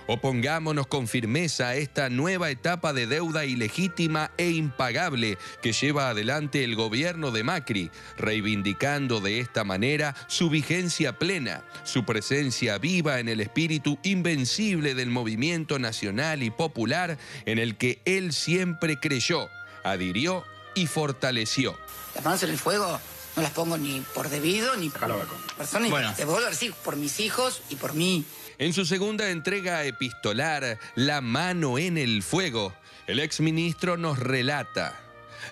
Opongámonos con firmeza a esta nueva etapa de deuda ilegítima e impagable que lleva adelante el gobierno de Macri, reivindicando de esta manera su vigencia plena, su presencia viva en el espíritu invencible del movimiento nacional y popular en el que él siempre creyó, adhirió y fortaleció. Las manos en el fuego no las pongo ni por Debido ni por persona. Bueno. Te vuelvo a decir, por mis hijos y por mí. En su segunda entrega epistolar, La mano en el fuego, el exministro nos relata: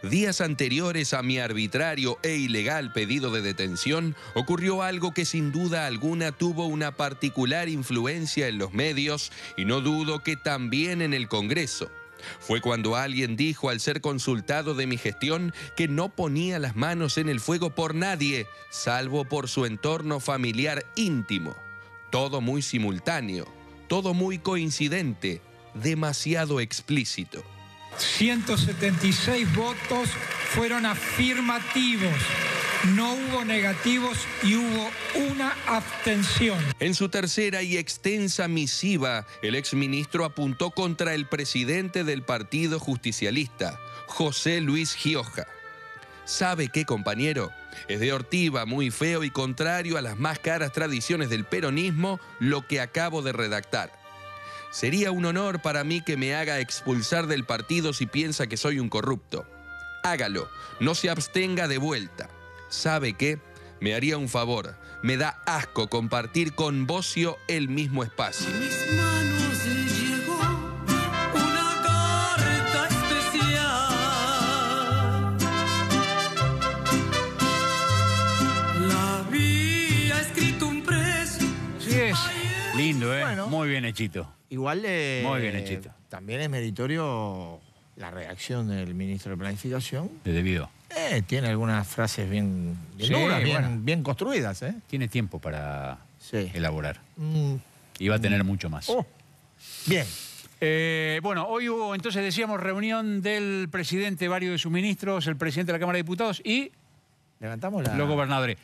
días anteriores a mi arbitrario e ilegal pedido de detención, ocurrió algo que sin duda alguna tuvo una particular influencia en los medios y no dudo que también en el Congreso. Fue cuando alguien dijo al ser consultado de mi gestión que no ponía las manos en el fuego por nadie, salvo por su entorno familiar íntimo. Todo muy simultáneo, todo muy coincidente, demasiado explícito. 176 votos fueron afirmativos, no hubo negativos y hubo una abstención. En su tercera y extensa misiva, el exministro apuntó contra el presidente del Partido Justicialista, José Luis Gioja. ¿Sabe qué, compañero? Es de ortiva, muy feo y contrario a las más caras tradiciones del peronismo lo que acabo de redactar. Sería un honor para mí que me haga expulsar del partido si piensa que soy un corrupto. Hágalo, no se abstenga de vuelta. ¿Sabe qué? me haría un favor. Me da asco compartir con Bocio el mismo espacio. Mis manos llegó una carta especial. La había escrito un preso. Sí es. Lindo, ¿eh? Bueno. Muy bien hechito. Igual Muy bien hechito. también es meritorio la reacción del ministro de Planificación. De debido. Tiene algunas frases bien Sí, duras, bueno. bien construidas, ¿eh? Tiene tiempo para Sí. elaborar. Mm, Y va a tener mucho más. oh, bien. Bueno, hoy hubo, entonces decíamos, reunión del presidente, varios de sus ministros, el presidente de la Cámara de Diputados y Levantamos la... los gobernadores.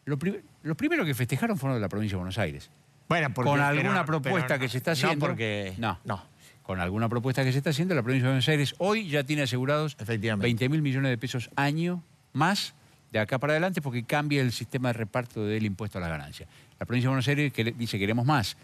Los primeros que festejaron fueron de la provincia de Buenos Aires. Bueno, porque, Con alguna propuesta que se está haciendo. No, porque... No. No. Con alguna propuesta que se está haciendo, la provincia de Buenos Aires hoy ya tiene asegurados Efectivamente. 20.000 millones de pesos año más de acá para adelante porque cambia el sistema de reparto del impuesto a la ganancia. La provincia de Buenos Aires dice queremos más.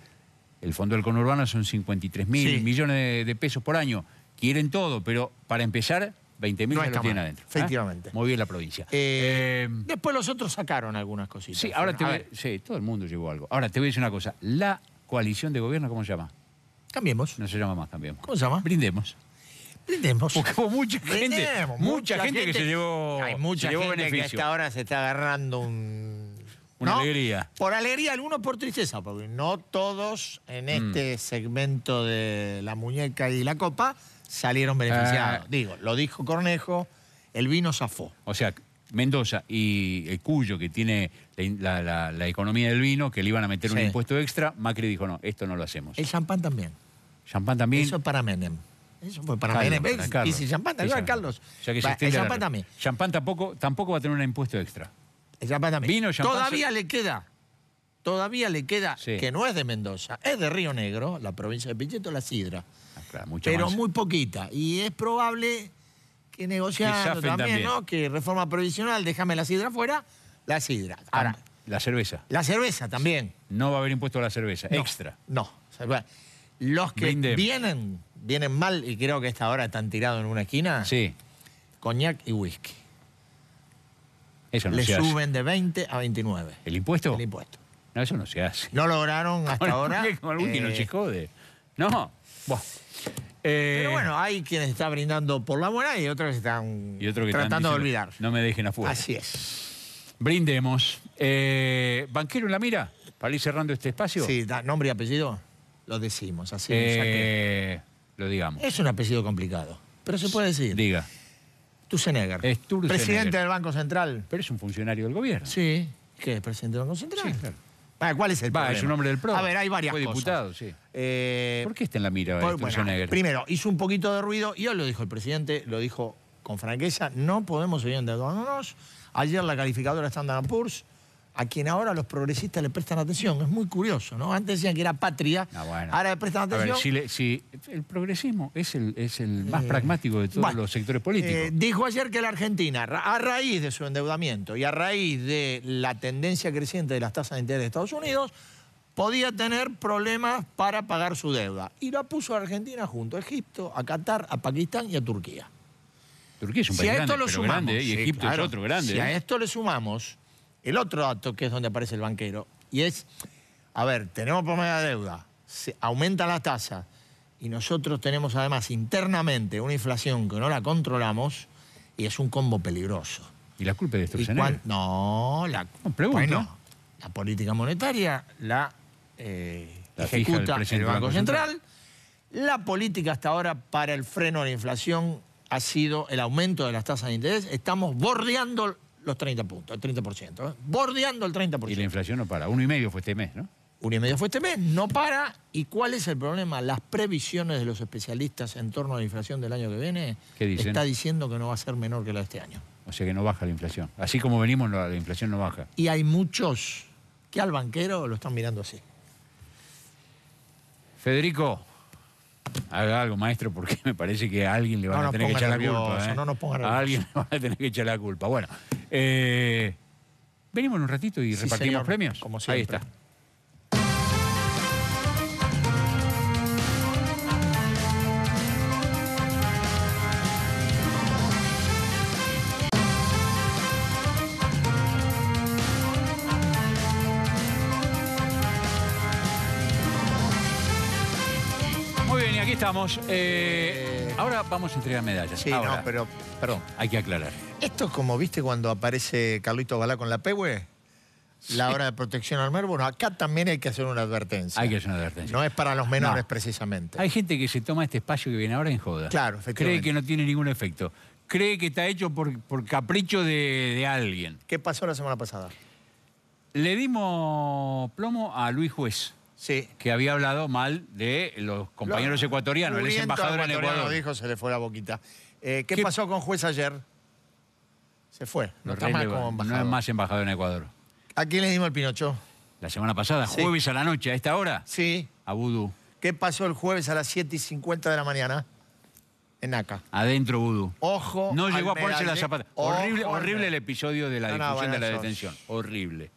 El fondo del conurbano son 53.000 Sí. millones de pesos por año. Quieren todo, pero para empezar, 20.000 No ya está lo tienen mal, adentro. efectivamente. Muy bien la provincia. Después los otros sacaron algunas cositas. Sí, ahora te A voy, ver, sí, todo el mundo llevó algo. Ahora te voy a decir una cosa. La coalición de gobierno, ¿cómo se llama? cambiemos. No se llama más, cambiemos. ¿Cómo se llama? Brindemos. Brindemos. Porque hubo mucha gente, Brindemos, mucha gente que se llevó, Hay mucha se llevó gente que a beneficio. esta hora se está agarrando Una alegría. Por alegría, algunos por tristeza, porque no todos en este segmento de la muñeca y la copa salieron beneficiados. Digo, lo dijo Cornejo, el vino zafó. O sea, Mendoza y el Cuyo, que tiene la economía del vino, que le iban a meter un Sí. impuesto extra, Macri dijo, no, esto no lo hacemos. El champán también. Champán también. Eso es para Menem. Eso fue para Carlos, Menem. para ¿Ves? Carlos. Dice champán, ¿te Sí, acuerdas, Carlos. Carlos? O sea que se Va, el extiende champán la- también. Champán tampoco va a tener un impuesto extra. El champán también. Vino, champán, Todavía le queda. Todavía le queda, Sí. que no es de Mendoza, es de Río Negro, la provincia de Pichetto, la sidra. Ah, claro, mucho Pero más. muy poquita. Y es probable que negociando zafen también, también. ¿no? Que reforma provisional, déjame la sidra fuera, la sidra. Ahora, La cerveza. la cerveza también. No va a haber impuesto a la cerveza. No, Extra. No. O sea, los que Brindemos. vienen mal, y creo que esta hora están tirados en una esquina, Sí. coñac y whisky. Eso no Le se hace. suben de 20 a $29 ¿El impuesto? el impuesto. No, eso no se hace. No lograron hasta ahora. Con el whisky no se jode. No. Buah. Pero bueno, hay quienes están brindando por la buena y otros están y otro que están tratando de diciendo, olvidar. No me dejen afuera. Así es. Brindemos. ¿Banquero en la mira? Para ir cerrando este espacio. Sí, nombre y apellido, lo decimos. Así me saqué. Lo digamos. Es un apellido complicado, pero se puede decir. Diga. Sturzenegger. Es Sturzenegger. Presidente del Banco Central. Pero es un funcionario del gobierno. Sí. ¿Qué es presidente del Banco Central? Sí, claro. ¿Cuál es el problema? Es un hombre del PRO. A ver, hay varias Fue cosas. diputado, sí. Eh, ¿Por qué está en la mira bueno, Sturzenegger? primero, hizo un poquito de ruido y hoy lo dijo el presidente, lo dijo con franqueza, no podemos seguir endeudándonos. Ayer la calificadora Standard & Poor's, a quien ahora los progresistas le prestan atención. Es muy curioso, ¿no? Antes decían que era patria, No, bueno. ahora le prestan A ver, atención. si el progresismo es el más pragmático de todos Bueno, los sectores políticos. Dijo ayer que la Argentina, a raíz de su endeudamiento y a raíz de la tendencia creciente de las tasas de interés de Estados Unidos, podía tener problemas para pagar su deuda. Y la puso a Argentina junto a Egipto, a Qatar, a Pakistán y a Turquía. Turquía es un Si país a grande, esto lo pero sumamos, grande, y sí, Egipto claro. es otro grande. Si a esto le sumamos el otro dato, que es donde aparece el banquero, y es, a ver, tenemos promedio de deuda, se aumentan las tasas, y nosotros tenemos además internamente una inflación que no la controlamos, y es un combo peligroso. ¿Y la culpa es de Y Sturzenegger? No, pregunto. bueno, la política monetaria la La fija el ejecuta presidente el del Banco Banco Central. La política hasta ahora para el freno de la inflación ha sido el aumento de las tasas de interés. Estamos bordeando los 30 puntos, el 30%. Bordeando el 30%. Y la inflación no para. 1,5 fue este mes, ¿no? 1,5 fue este mes, no para. ¿Y cuál es el problema? Las previsiones de los especialistas en torno a la inflación del año que viene ¿Qué dicen? está diciendo que no va a ser menor que la de este año. O sea que no baja la inflación. Así como venimos, la inflación no baja. Y hay muchos que al banquero lo están mirando así. Federico, haga algo, maestro, porque me parece que a alguien le van No a nos tener que ponga echar la nervioso, culpa. ¿eh? no nos ponga A nervioso. alguien le van a tener que echar la culpa. Bueno, venimos en un ratito y Sí, repartimos señor, premios. como Ahí siempre. está. estamos. Ahora vamos a entregar medallas. Sí, ahora, no, pero, perdón. hay que aclarar. Esto es como, ¿viste cuando aparece Carlito Balá con la Pehue? La hora de protección al mar. Bueno, acá también hay que hacer una advertencia. Hay que hacer una advertencia. No es para los menores, No. precisamente. Hay gente que se toma este espacio que viene ahora en joda. Claro, Cree efectivamente. que no tiene ningún efecto. Cree que está hecho por capricho de alguien. ¿Qué pasó la semana pasada? Le dimos plomo a Luis Juez, Sí. que había hablado mal de los compañeros ecuatorianos. Él es Mugriento embajador en ecuatoriano, Ecuador. dijo, se le fue la boquita. ¿Qué ¿Qué- pasó con Juez ayer? Se fue. No Lo está más releva. como No embajador. es más embajador en Ecuador. ¿A quién le dimos el Pinocho? La semana pasada, Sí. jueves a la noche, a esta hora, Sí. a Vudú. ¿Qué pasó el jueves a las 7:50 de la mañana? En Naca. Adentro Vudú. Ojo. No al llegó a ponerse la medallero. zapata. Ojo Horrible, al horrible el episodio de la No, no, difusión de la bueno, eso- detención. Horrible.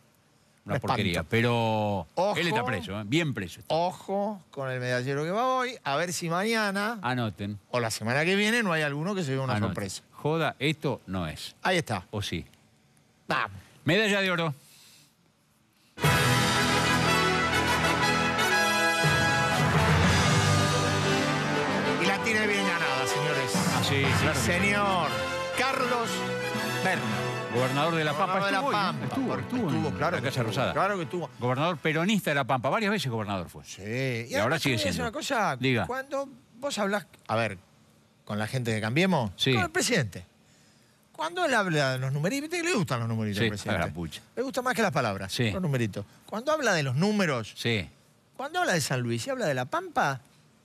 Una Un porquería. espanto. Pero Ojo. él está preso, ¿eh? Bien preso. Ojo con el medallero que va hoy. A ver si mañana Anoten. o la semana que viene no hay alguno que se vea una anoten. sorpresa. Joda, esto no es. Ahí está. ¿O sí? Vamos. Medalla de oro. Y la tiene bien ganada, señores. Ah, sí, claro. Señor Carlos Berna. Gobernador de La Pampa. Gobernador de La Estuvo hoy, ¿no? Pampa. Estuvo en claro la que Casa estuvo, Rosada. Claro que estuvo. Gobernador peronista de La Pampa. Varias veces gobernador fue. Sí. Y ahora además sigue te voy a decir siendo. una cosa. Diga. Cuando vos hablas, a ver, con la gente que cambiemos, Sí. con el presidente. Cuando él habla de los numeritos, viste que le gustan los numeritos Sí, al presidente. a la pucha. Le gusta más que las palabras, Sí. los numeritos. Cuando habla de los números, Sí. cuando habla de San Luis y habla de La Pampa,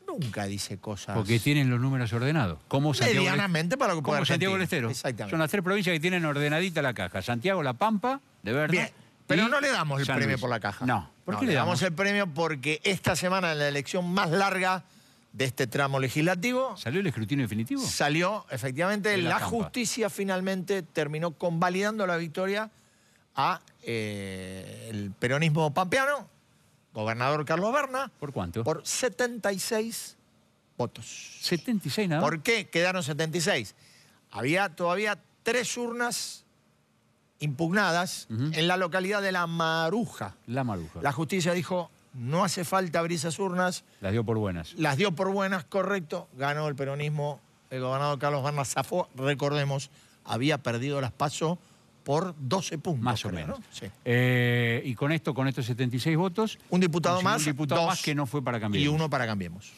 nunca dice cosas. Porque tienen los números ordenados. Como Santiago del- medianamente para lo que pueda como Santiago del Argentina. Estero. Exactamente. Son las tres provincias que tienen ordenadita la caja. Santiago, La Pampa, de verdad. Bien, pero no le damos el San premio Luis. por la caja. No. ¿Por No, qué le damos? el premio porque esta semana, en la elección más larga de este tramo legislativo, ¿Salió el escrutinio definitivo? salió, efectivamente, En La la Pampa. justicia finalmente terminó convalidando la victoria a el peronismo pampeano, gobernador Carlos Berna, ¿Por cuánto? por 76 votos. 76 nada más. ¿Por qué quedaron 76? Había todavía 3 urnas impugnadas en la localidad de La Maruja. La Maruja. La justicia dijo, no hace falta abrir esas urnas, Las dio por buenas. las dio por buenas, correcto, ganó el peronismo, el gobernador Carlos Berna zafó, recordemos, había perdido las PASO por 12 puntos. Más o creo, menos. ¿no? Sí. Y con estos 76 votos. Un diputado consiguió más, Un diputado 2 más que no fue para cambiar. y 1 para Cambiemos.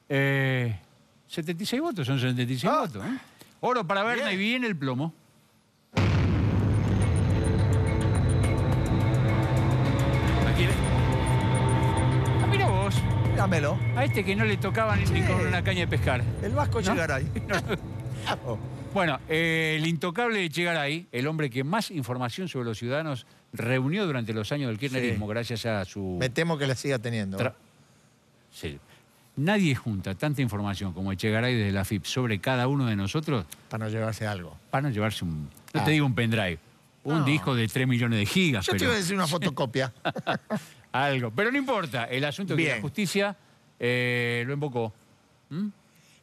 76 votos, son 76 Ah. votos. ¿Eh? Oro para Berna Bien. y viene el plomo. Aquí mira vos, Dámelo. a este que no le tocaban ni con una caña de pescar. El Vasco ¿No? Chegaray. Bueno, el intocable Echegaray, el hombre que más información sobre los ciudadanos reunió durante los años del kirchnerismo, gracias a su... Me temo que la siga teniendo. Sí. Nadie junta tanta información como Echegaray desde la FIP sobre cada uno de nosotros Para no llevarse algo. para no llevarse un... No Ah. te digo un pendrive, un No. disco de 3 millones de gigas, Yo te pero iba a decir una fotocopia. algo. Pero no importa, el asunto es que Bien. la justicia lo invocó. ¿Mm?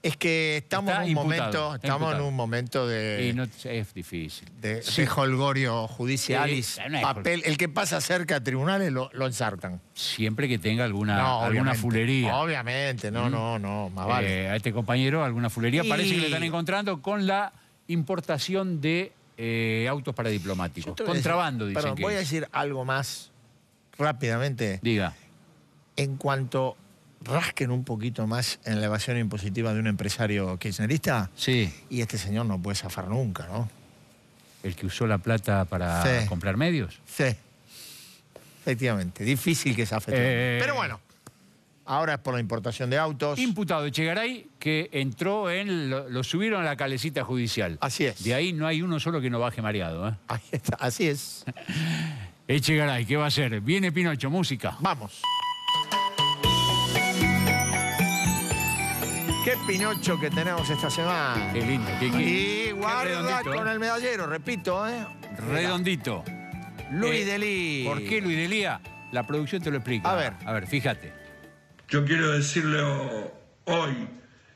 Es que estamos Está en un imputado, momento, está estamos en imputado. un momento Y de, no, es difícil. de holgorio judicial y no es papel. El que pasa cerca a tribunales lo ensartan. Siempre que tenga alguna obviamente. fulería. Obviamente, no, más vale. A este compañero alguna fulería. Y- Parece que le están encontrando con la importación de autos para Yo diplomáticos. te voy a decir- Contrabando, dicen perdón, que voy a es. decir algo más rápidamente. Diga. En cuanto rasquen un poquito más en la evasión impositiva de un empresario kirchnerista, Sí, y este señor no puede zafar nunca, ¿no? el que usó la plata para Sí. comprar medios. Sí. Efectivamente. Difícil que zafe. Pero bueno, ahora es por la importación de autos. Imputado Echegaray que entró en... Lo subieron a la calecita judicial. Así es. De ahí no hay uno solo que no baje mareado. ¿Eh? Ahí está, así es. Echegaray, ¿qué va a hacer? Viene Pinocho, música. Vamos. Qué Pinocho que tenemos esta semana. Qué lindo. Y guarda redondito, con ¿eh? el medallero, repito, ¿eh? Redondito. Luis Delí. ¿Por qué Luis Delía? La producción te lo explica. A ver, fíjate. Yo quiero decirle hoy,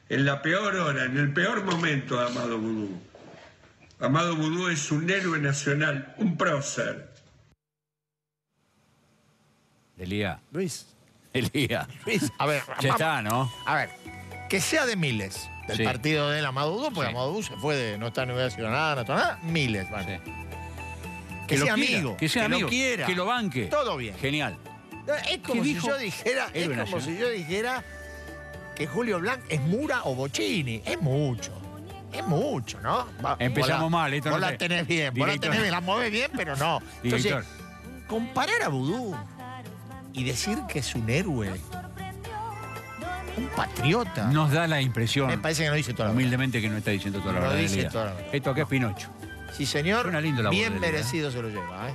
en la peor hora, en el peor momento de Amado Vudú. Amado Vudú es un héroe nacional, un prócer. Delía. Luis. Delía. Luis, a ver. Ya está, ¿no? A ver. Que sea de Miles, del Sí. partido de Amadou, porque Sí. Amadou se fue de no está en Universidad Ciudadana, no está nada, Miles, vale. Sí. Que lo sea quiera, amigo, que sea amigo, lo quiera, que lo banque. todo bien. Genial. Es como ¿Qué si dijo? yo dijera, Héroe es como nacional. si yo dijera que Julio Blanc es Mura o Bochini. Es mucho. Es mucho, ¿no? Empezamos vos la- mal, esto Vos no la sé. tenés bien, vos la Director. tenés bien, la movés bien, pero no. Entonces, Director. comparar a Vudú y decir que es un héroe, un patriota, Nos da la impresión, me parece que no dice toda la verdad. humildemente, que no está diciendo toda la No verdad. dice Elia. toda la verdad. Esto acá es Pinocho. Sí, señor, Suena lindo la voz bien de él, merecido se lo lleva, ¿eh?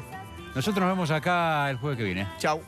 Nosotros nos vemos acá el jueves que viene. Chau.